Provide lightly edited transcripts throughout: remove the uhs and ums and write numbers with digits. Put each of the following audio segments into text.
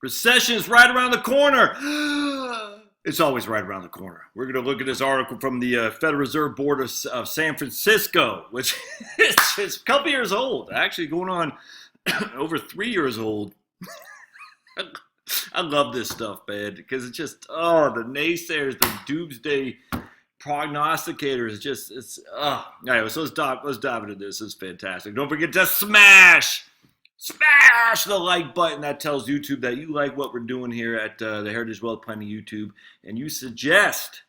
Recession is right around the corner. It's always right around the corner. We're going to look at this article from the Federal Reserve Board of San Francisco, which is just a couple years old, actually going on over 3 years old. I love this stuff, man, because it's just, the naysayers, the doomsday prognosticators, anyway, so let's dive into this. This is fantastic. Don't forget to smash the like button. That tells YouTube that you like what we're doing here at the Heritage Wealth Planning YouTube, and you suggest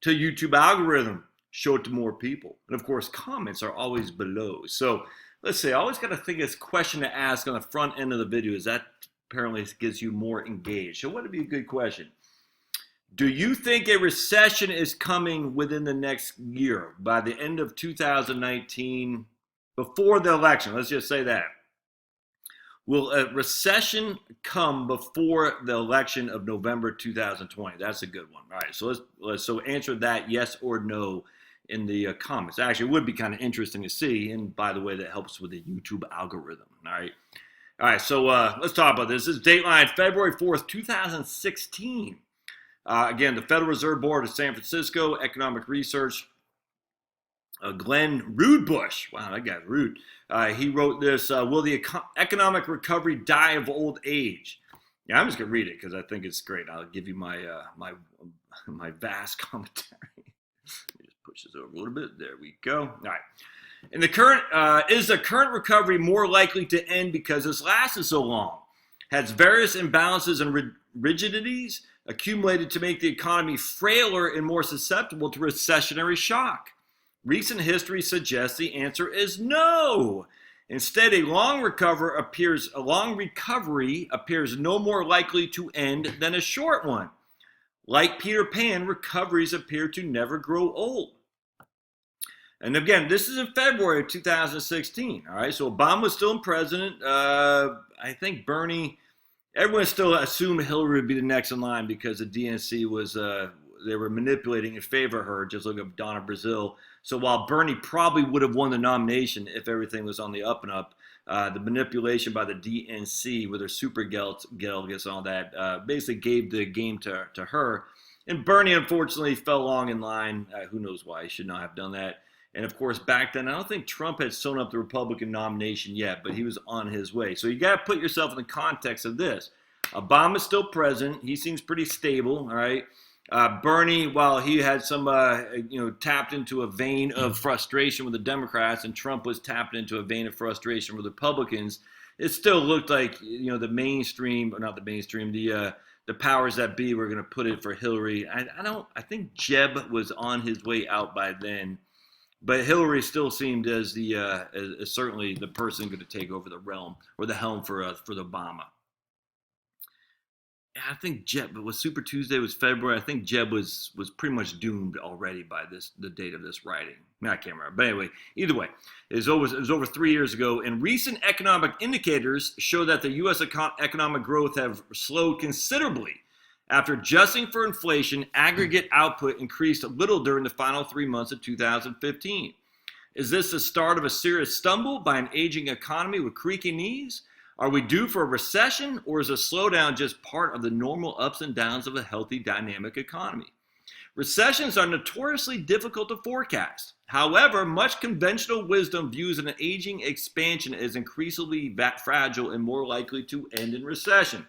to YouTube algorithm, show it to more people. And of course, comments are always below. So let's say, I always got to think of this question to ask on the front end of the video, is that apparently gets you more engaged. So what would be a good question? Do you think a recession is coming within the next year, by the end of 2019, before the election? Let's just say that. Will a recession come before the election of November 2020? That's a good one. All right, so let's answer that yes or no in the comments. Actually, it would be kind of interesting to see, and by the way, that helps with the YouTube algorithm. All right, so let's talk about this. This is Dateline, February 4th, 2016. Again, the Federal Reserve Board of San Francisco, Economic Research, Glenn Rudebush. Wow, that guy's rude. He wrote this, will the economic recovery die of old age? Yeah, I'm just going to read it because I think it's great. I'll give you my my vast commentary. Let me just push this over a little bit. There we go. All right. In the current, is the current recovery more likely to end because this lasted so long? Has various imbalances and rigidities accumulated to make the economy frailer and more susceptible to recessionary shock? Recent history suggests the answer is no. Instead, a long recovery appears no more likely to end than a short one. Like Peter Pan, recoveries appear to never grow old. And again, this is in February of 2016. All right, so Obama's still president. I think Bernie, everyone still assumed Hillary would be the next in line because the DNC was, they were manipulating in favor of her. Just look at Donna Brazile. So while Bernie probably would have won the nomination if everything was on the up and up, the manipulation by the DNC with their super delegates and all that basically gave the game to her. And Bernie, unfortunately, fell long in line. Who knows why? He should not have done that. And of course, back then, I don't think Trump had sewn up the Republican nomination yet, but he was on his way. So you got to put yourself in the context of this. Obama's still president. He seems pretty stable, all right? Bernie, while he had some, tapped into a vein of frustration with the Democrats, and Trump was tapped into a vein of frustration with Republicans, it still looked like, the mainstream, or not the mainstream, the powers that be were going to put it for Hillary. I think Jeb was on his way out by then. But Hillary still seemed as as certainly the person going to take over the realm or the helm for the Obama. I think Jeb, but was Super Tuesday was February. I think Jeb was pretty much doomed already by the date of this writing. I can't remember. But anyway, either way, it was over 3 years ago. And recent economic indicators show that the U.S. economic growth have slowed considerably. After adjusting for inflation, aggregate output increased a little during the final 3 months of 2015. Is this the start of a serious stumble by an aging economy with creaky knees? Are we due for a recession, or is a slowdown just part of the normal ups and downs of a healthy, dynamic economy? Recessions are notoriously difficult to forecast. However, much conventional wisdom views an aging expansion as increasingly fragile and more likely to end in recession.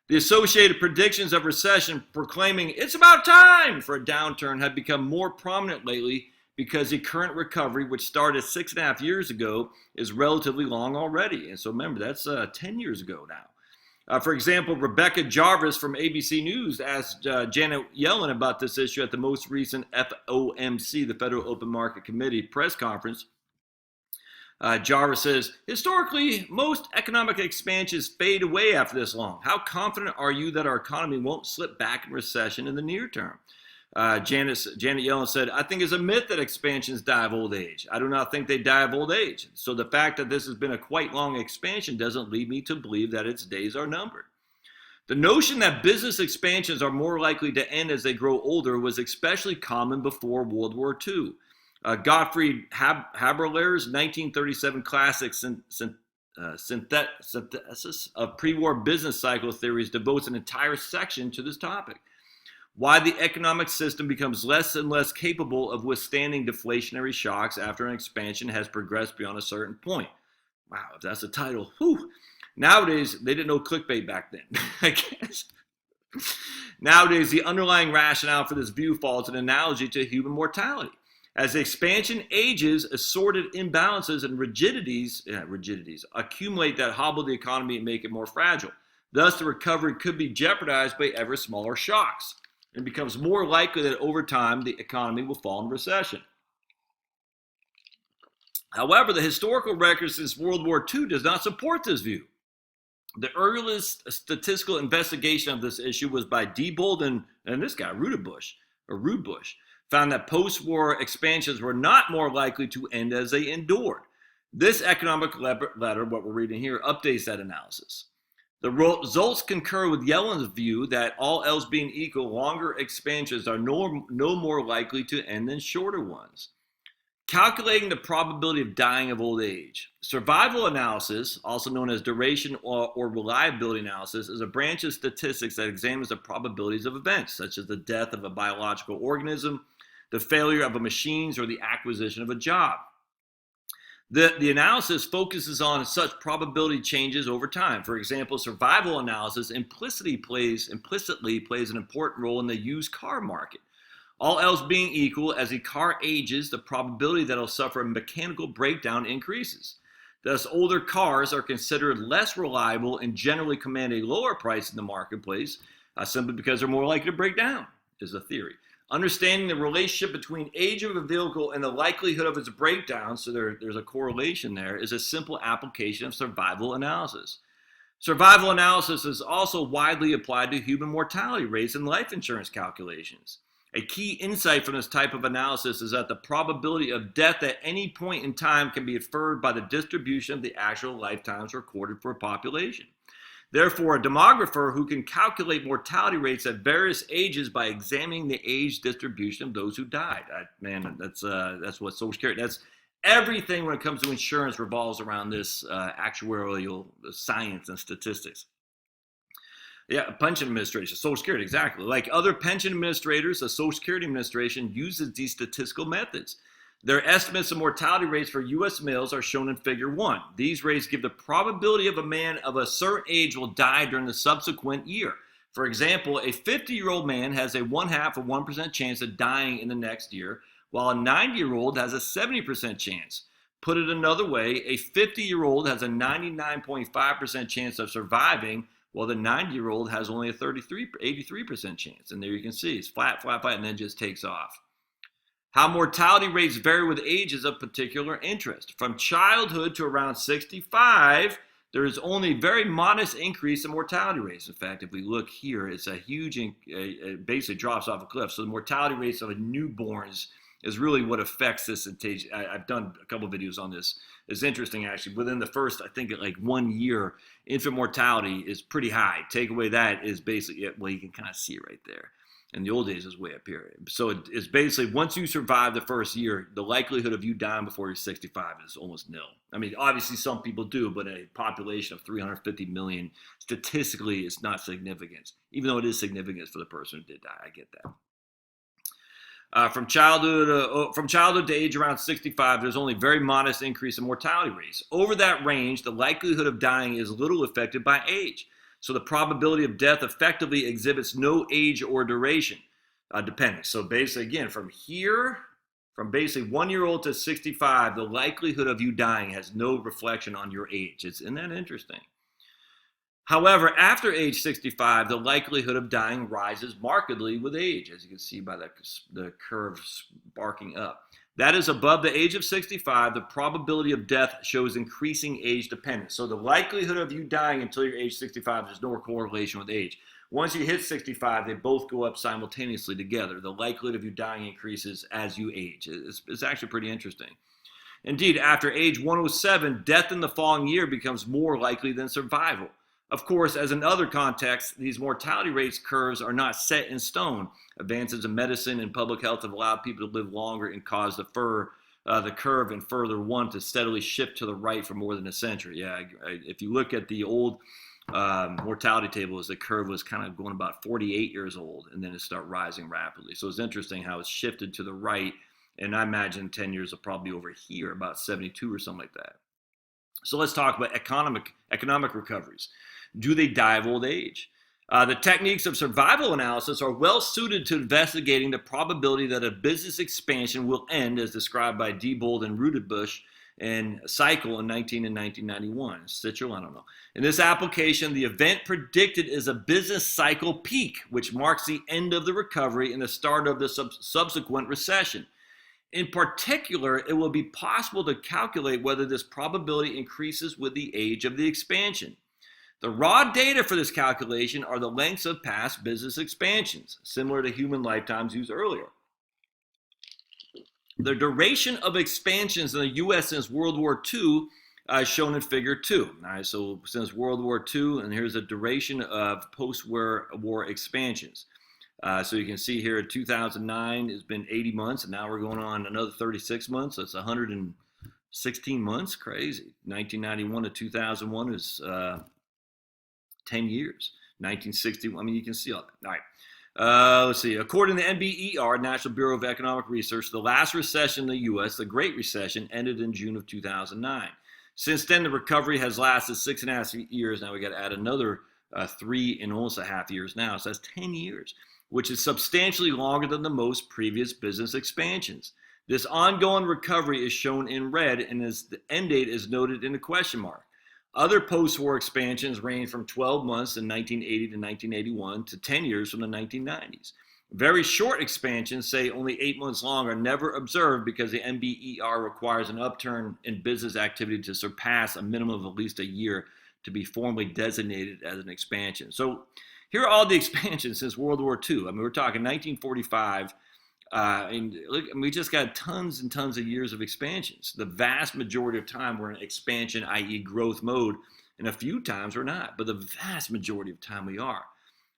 The associated predictions of recession proclaiming it's about time for a downturn have become more prominent lately because the current recovery, which started 6.5 years ago, is relatively long already. And so remember, that's 10 years ago now. For example, Rebecca Jarvis from ABC News asked Janet Yellen about this issue at the most recent FOMC, the Federal Open Market Committee press conference. Jarvis says, historically, most economic expansions fade away after this long. How confident are you that our economy won't slip back in recession in the near term? Janet Yellen said, I think it's a myth that expansions die of old age. I do not think they die of old age. So the fact that this has been a quite long expansion doesn't lead me to believe that its days are numbered. The notion that business expansions are more likely to end as they grow older was especially common before World War II. Gottfried Haberler's 1937 classic synthesis of pre-war business cycle theories devotes an entire section to this topic. Why the economic system becomes less and less capable of withstanding deflationary shocks after an expansion has progressed beyond a certain point. Wow, if that's the title. Whew. Nowadays, they didn't know clickbait back then, I guess. Nowadays, the underlying rationale for this view falls an analogy to human mortality. As the expansion ages, assorted imbalances and rigidities accumulate that hobble the economy and make it more fragile. Thus, the recovery could be jeopardized by ever smaller shocks. It becomes more likely that over time the economy will fall in recession. However, the historical record since World War II does not support this view. The earliest statistical investigation of this issue was by Diebold and this guy, Rudbush, found that post-war expansions were not more likely to end as they endured. This economic letter, what we're reading here, updates that analysis. The results concur with Yellen's view that all else being equal, longer expansions are no more likely to end than shorter ones. Calculating the probability of dying of old age. Survival analysis, also known as duration or reliability analysis, is a branch of statistics that examines the probabilities of events, such as the death of a biological organism, the failure of a machine, or the acquisition of a job. The analysis focuses on such probability changes over time. For example, survival analysis implicitly plays an important role in the used car market. All else being equal, as a car ages, the probability that it'll suffer a mechanical breakdown increases. Thus, older cars are considered less reliable and generally command a lower price in the marketplace, simply because they're more likely to break down, is the theory. Understanding the relationship between age of a vehicle and the likelihood of its breakdown, so there's a correlation there, is a simple application of survival analysis. Survival analysis is also widely applied to human mortality rates and life insurance calculations. A key insight from this type of analysis is that the probability of death at any point in time can be inferred by the distribution of the actual lifetimes recorded for a population. Therefore, a demographer who can calculate mortality rates at various ages by examining the age distribution of those who died. That's what Social Security, that's everything when it comes to insurance revolves around this actuarial science and statistics. Yeah, pension administration, Social Security, exactly. Like other pension administrators, the Social Security Administration uses these statistical methods. Their estimates of mortality rates for U.S. males are shown in Figure 1. These rates give the probability of a man of a certain age will die during the subsequent year. For example, a 50-year-old man has a 0.5% chance of dying in the next year, while a 90-year-old has a 70% chance. Put it another way, a 50-year-old has a 99.5% chance of surviving, while the 90-year-old has only a 83% chance. And there you can see it's flat, and then just takes off. How mortality rates vary with age is of particular interest. From childhood to around 65, there is only a very modest increase in mortality rates. In fact, if we look here, it's a huge, it basically drops off a cliff. So the mortality rates of newborns is really what affects this. I've done a couple of videos on this. It's interesting, actually. Within the first, I think, like 1 year, infant mortality is pretty high. Take away that is basically, well, you can kind of see it right there. In the old days, it's way up here. So it's basically, once you survive the first year, the likelihood of you dying before you're 65 is almost nil. I mean, obviously some people do, but a population of 350 million, statistically, it's not significant. Even though it is significant for the person who did die, I get that. From childhood to age around 65, there's only very modest increase in mortality rates. Over that range, the likelihood of dying is little affected by age. So the probability of death effectively exhibits no age or duration dependence. So basically, again, from basically 1-year-old to 65, the likelihood of you dying has no reflection on your age. Isn't that interesting? However, after age 65, the likelihood of dying rises markedly with age, as you can see by the curve sparking up. That is, above the age of 65, the probability of death shows increasing age dependence. So the likelihood of you dying until you're age 65, there's no correlation with age. Once you hit 65, they both go up simultaneously together. The likelihood of you dying increases as you age. It's actually pretty interesting. Indeed, after age 107, death in the following year becomes more likely than survival. Of course, as in other contexts, these mortality rates curves are not set in stone. Advances in medicine and public health have allowed people to live longer and caused the the curve and further one to steadily shift to the right for more than a century. Yeah, if you look at the old mortality tables, the curve was kind of going about 48 years old, and then it started rising rapidly. So it's interesting how it's shifted to the right, and I imagine 10 years will probably be over here, about 72 or something like that. So let's talk about economic recoveries. Do they die of old age? The techniques of survival analysis are well suited to investigating the probability that a business expansion will end, as described by Diebold and Rudebush and Cycle in 1991. Sichel, I don't know. In this application, the event predicted is a business cycle peak, which marks the end of the recovery and the start of the subsequent recession. In particular, it will be possible to calculate whether this probability increases with the age of the expansion. The raw data for this calculation are the lengths of past business expansions, similar to human lifetimes used earlier. The duration of expansions in the U.S. since World War II is shown in Figure 2. All right, so since World War II, and here's the duration of post-war expansions. So you can see here, 2009 has been 80 months, and now we're going on another 36 months. So it's 116 months. Crazy. 1991 to 2001 is 10 years. 1960, I mean, you can see all that. All right. Let's see. According to NBER, National Bureau of Economic Research, the last recession in the U.S., the Great Recession, ended in June of 2009. Since then, the recovery has lasted 6.5 years. Now we got to add another 3.5 years now. So that's 10 years, which is substantially longer than the most previous business expansions. This ongoing recovery is shown in red, and the end date is noted in a question mark. Other post-war expansions range from 12 months in 1980 to 1981 to 10 years from the 1990s. Very short expansions, say only 8 months long, are never observed because the NBER requires an upturn in business activity to surpass a minimum of at least a year to be formally designated as an expansion. So here are all the expansions since World War II. I mean, we're talking 1945. And look, we just got tons and tons of years of expansions. The vast majority of time we're in expansion, i.e. growth mode, and a few times we're not, but the vast majority of time we are.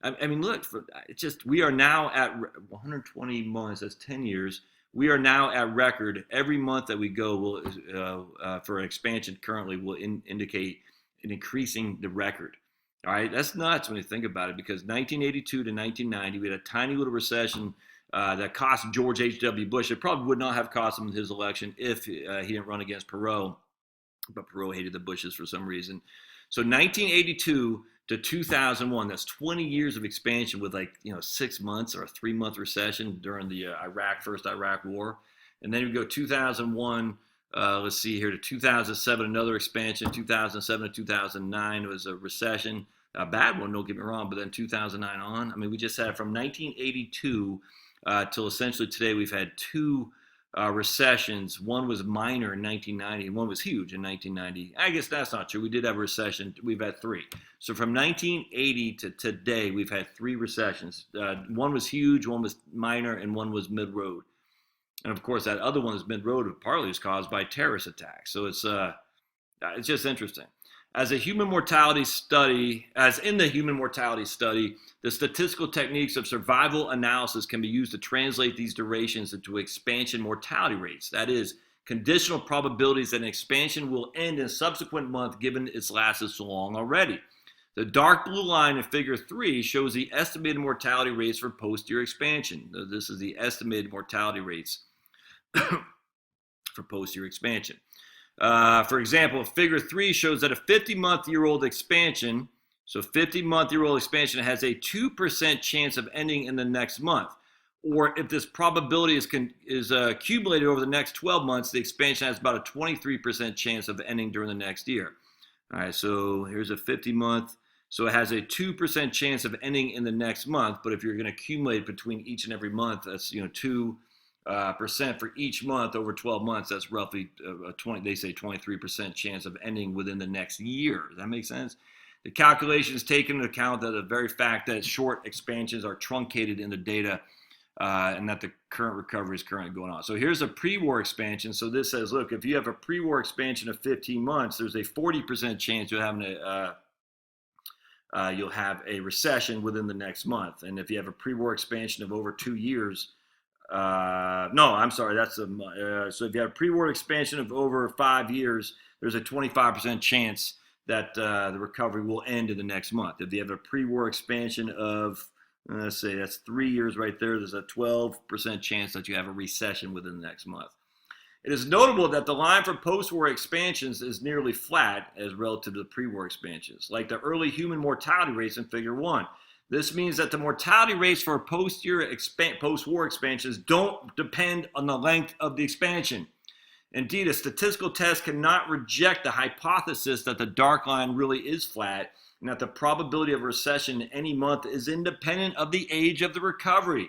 I mean, look, we are now at 120 months, that's 10 years. We are now at record. Every month that we go will, for an expansion currently will indicate an increasing the record. All right, that's nuts when you think about it, because 1982 to 1990, we had a tiny little recession that cost George H.W. Bush. It probably would not have cost him his election if he didn't run against Perot, but Perot hated the Bushes for some reason. So 1982 to 2001, that's 20 years of expansion with 6 months or a 3-month recession during the first Iraq War. And then we go 2001, let's see here, to 2007, another expansion. 2007 to 2009 was a recession, a bad one, don't get me wrong, but then 2009 on. I mean, we just had from 1982 till essentially today, we've had 2 recessions. One was minor in 1990, and one was huge in 1990. I guess that's not true. We did have a recession. We've had 3. So from 1980 to today, we've had 3 recessions. One was huge, one was minor, and one was mid-road. And of course, that other one is mid-road, partly is caused by terrorist attacks. So it's just interesting. As in the human mortality study, the statistical techniques of survival analysis can be used to translate these durations into expansion mortality rates. That is, conditional probabilities that an expansion will end in a subsequent month given it's lasted so long already. The dark blue line in Figure 3 shows the estimated mortality rates for post-year expansion. This is the estimated mortality rates for post-year expansion. For example, Figure 3 shows that a 50-month-year-old expansion, so 50-month-year-old expansion has a 2% chance of ending in the next month. Or if this probability is accumulated over the next 12 months, the expansion has about a 23% chance of ending during the next year. All right, so here's a 50-month. So it has a 2% chance of ending in the next month. But if you're going to accumulate between each and every month, that's 2% for each month over 12 months. That's roughly they say 23% chance of ending within the next year. Does that make sense? The calculations take into account the very fact that short expansions are truncated in the data, and that the current recovery is currently going on. So here's a pre-war expansion. So this says, look, if you have a pre-war expansion of 15 months, there's a 40% chance you'll have a recession within the next month. And if you have a pre-war expansion of over 2 years, No, I'm sorry. That's so if you have a pre-war expansion of over 5 years, there's a 25% chance that the recovery will end in the next month. If you have a pre-war expansion of, let's say that's 3 years right there, there's a 12% chance that you have a recession within the next month. It is notable that the line for post-war expansions is nearly flat as relative to the pre-war expansions, like the early human mortality rates in Figure 1. This means that the mortality rates for post-war expansions don't depend on the length of the expansion. Indeed, a statistical test cannot reject the hypothesis that the dark line really is flat and that the probability of a recession in any month is independent of the age of the recovery.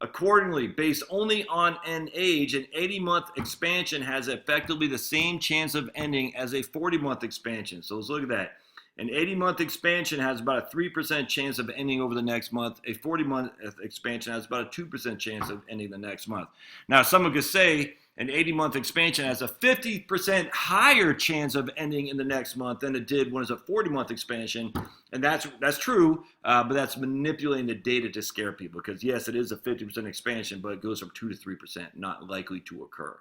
Accordingly, based only on an age, an 80-month expansion has effectively the same chance of ending as a 40-month expansion. So let's look at that. An 80-month expansion has about a 3% chance of ending over the next month. A 40-month expansion has about a 2% chance of ending the next month. Now, someone could say an 80-month expansion has a 50% higher chance of ending in the next month than it did when it's a 40-month expansion. And that's true, but that's manipulating the data to scare people because, yes, it is a 50% expansion, but it goes from 2 to 3%, not likely to occur.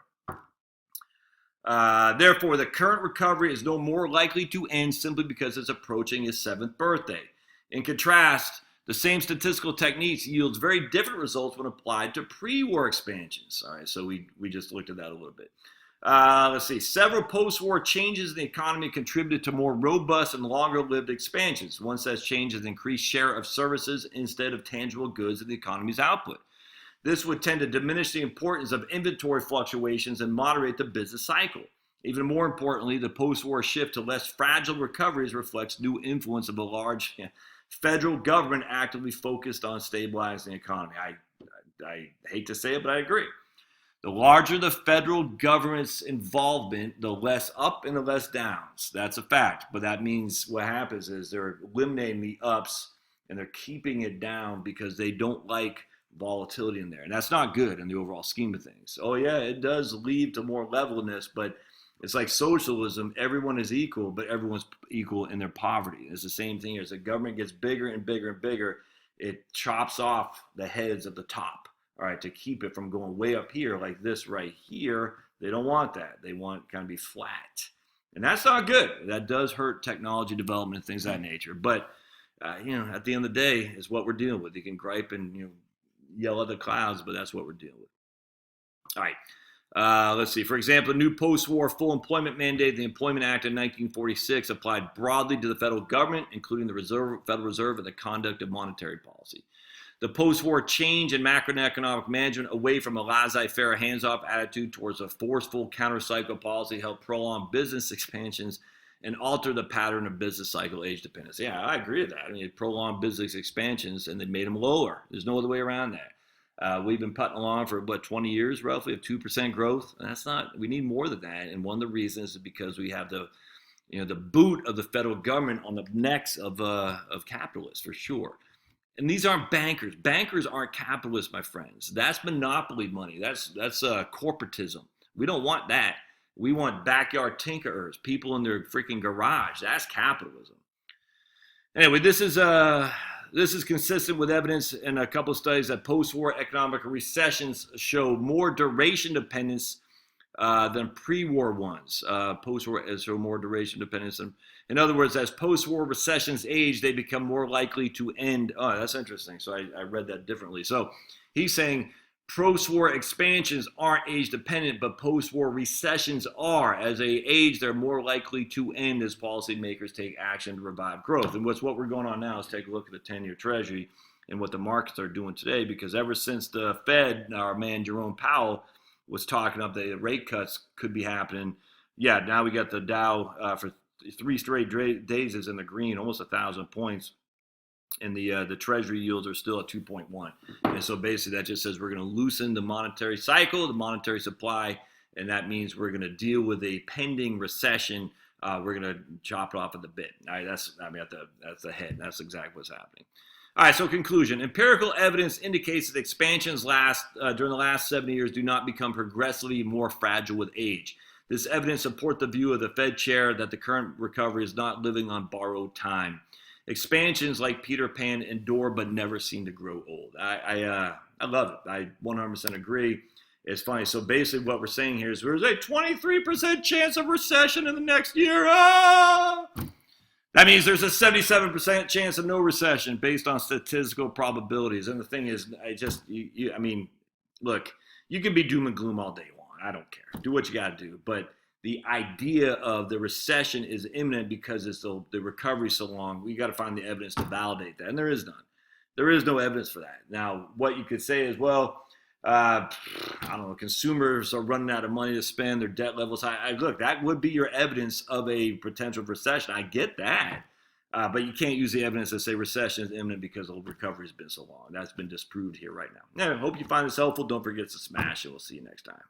Therefore, the current recovery is no more likely to end simply because it's approaching his 7th birthday. In contrast, the same statistical techniques yields very different results when applied to pre-war expansions. All right, so we just looked at that a little bit. Let's see. Several post-war changes in the economy contributed to more robust and longer-lived expansions. One such change is increased share of services instead of tangible goods in the economy's output. This would tend to diminish the importance of inventory fluctuations and moderate the business cycle. Even more importantly, the post-war shift to less fragile recoveries reflects new influence of a large federal government actively focused on stabilizing the economy. I hate to say it, but I agree. The larger the federal government's involvement, the less up and the less downs. That's a fact. But that means what happens is they're eliminating the ups and they're keeping it down because they don't like volatility in there. And that's not good in the overall scheme of things. Oh, yeah, it does lead to more levelness, but it's like socialism. Everyone is equal, but everyone's equal in their poverty. It's the same thing as the government gets bigger and bigger and bigger. It chops off the heads of the top, all right, to keep it from going way up here like this right here. They don't want that. They want kind of be flat. And that's not good. That does hurt technology development and things of that nature. But, at the end of the day, is what we're dealing with. You can gripe and, yell at the clouds, but that's what we're dealing with. All right. Let's see. For example, the new post-war full employment mandate, the Employment Act of 1946, applied broadly to the federal government, including the Federal Reserve and the conduct of monetary policy. The post-war change in macroeconomic management away from a laissez-faire, hands-off attitude towards a forceful counter-cycle policy helped prolong business expansions and alter the pattern of business cycle age dependence. Yeah, I agree with that. I mean, it prolonged business expansions and they made them lower. There's no other way around that. We've been putting along for 20 years roughly of 2% growth. We need more than that. And one of the reasons is because we have the boot of the federal government on the necks of capitalists for sure. And these aren't bankers. Bankers aren't capitalists, my friends. That's monopoly money. That's corporatism. We don't want that. We want backyard tinkerers, people in their freaking garage. That's capitalism. Anyway, this is consistent with evidence in a couple of studies that post-war economic recessions show more duration dependence than pre-war ones. Post-war show more duration dependence. In other words, as post-war recessions age, they become more likely to end. Oh, that's interesting. So I read that differently. So he's saying post-war expansions aren't age-dependent, but post-war recessions are. As they age, they're more likely to end as policymakers take action to revive growth. And what we're going on now is take a look at the 10-year Treasury and what the markets are doing today, because ever since the Fed, our man Jerome Powell, was talking up the rate cuts could be happening, now we got the Dow for 3 straight days is in the green, almost 1,000 points. And the Treasury yields are still at 2.1. And so basically that just says we're going to loosen the monetary cycle, the monetary supply, and that means we're going to deal with a pending recession. We're going to chop it off at the bit. All right, that's the head. That's exactly what's happening. All right, so conclusion. Empirical evidence indicates that expansions during the last 70 years do not become progressively more fragile with age. This evidence supports the view of the Fed chair that the current recovery is not living on borrowed time. expansions like Peter Pan endure but never seem to grow old. I love it. I 100% agree. It's funny. So basically, what we're saying here is there's a 23% chance of recession in the next year. Ah! That means there's a 77% chance of no recession based on statistical probabilities. And the thing is, I mean, look, you can be doom and gloom all day long. I don't care. Do what you got to do. But the idea of the recession is imminent because the recovery's so long, we got to find the evidence to validate that. And there is none. There is no evidence for that. Now, what you could say is, well, I don't know, consumers are running out of money to spend, their debt levels high. Look, that would be your evidence of a potential recession. I get that. But you can't use the evidence to say recession is imminent because the recovery has been so long. That's been disproved here right now. I hope you find this helpful. Don't forget to smash it. We'll see you next time.